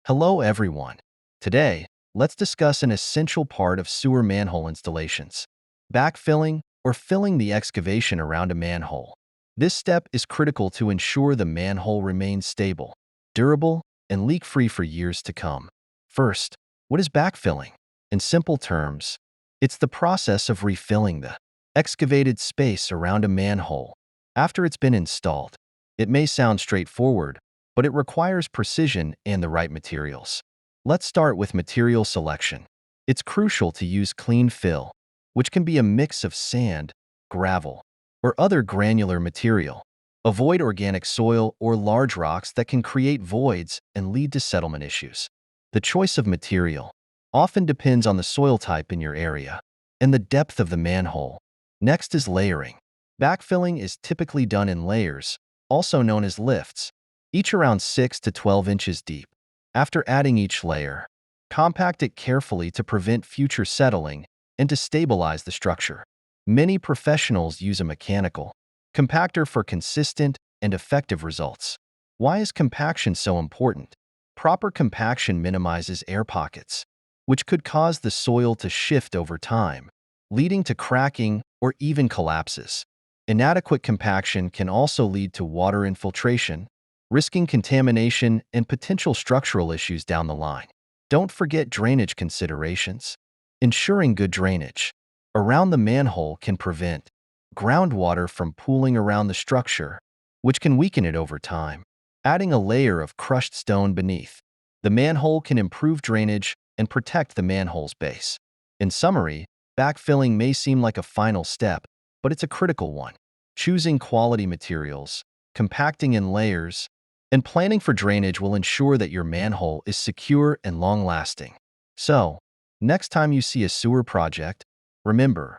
Hello everyone. Today, let's discuss an essential part of sewer manhole installations: backfilling or filling the excavation around a manhole. This step is critical to ensure the manhole remains stable, durable, and leak-free for years to come. First, what is backfilling? In simple terms, it's the process of refilling the excavated space around a manhole after it's been installed. It may sound straightforward, but it requires precision and the right materials. Let's start with material selection. It's crucial to use clean fill, which can be a mix of sand, gravel, or other granular material. Avoid organic soil or large rocks that can create voids and lead to settlement issues. The choice of material often depends on the soil type in your area and the depth of the manhole. Next is layering. Backfilling is typically done in layers, also known as lifts, each around 6 to 12 inches deep. After adding each layer, compact it carefully to prevent future settling and to stabilize the structure. Many professionals use a mechanical compactor for consistent and effective results. Why is compaction so important? Proper compaction minimizes air pockets, which could cause the soil to shift over time, leading to cracking or even collapses. Inadequate compaction can also lead to water infiltration, risking contamination and potential structural issues down the line. Don't forget drainage considerations. Ensuring good drainage around the manhole can prevent groundwater from pooling around the structure, which can weaken it over time. Adding a layer of crushed stone beneath the manhole can improve drainage and protect the manhole's base. In summary, backfilling may seem like a final step, but it's a critical one. Choosing quality materials, compacting in layers, and planning for drainage will ensure that your manhole is secure and long-lasting. So, next time you see a sewer project, remember,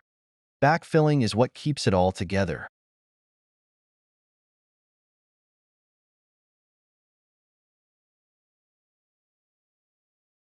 backfilling is what keeps it all together.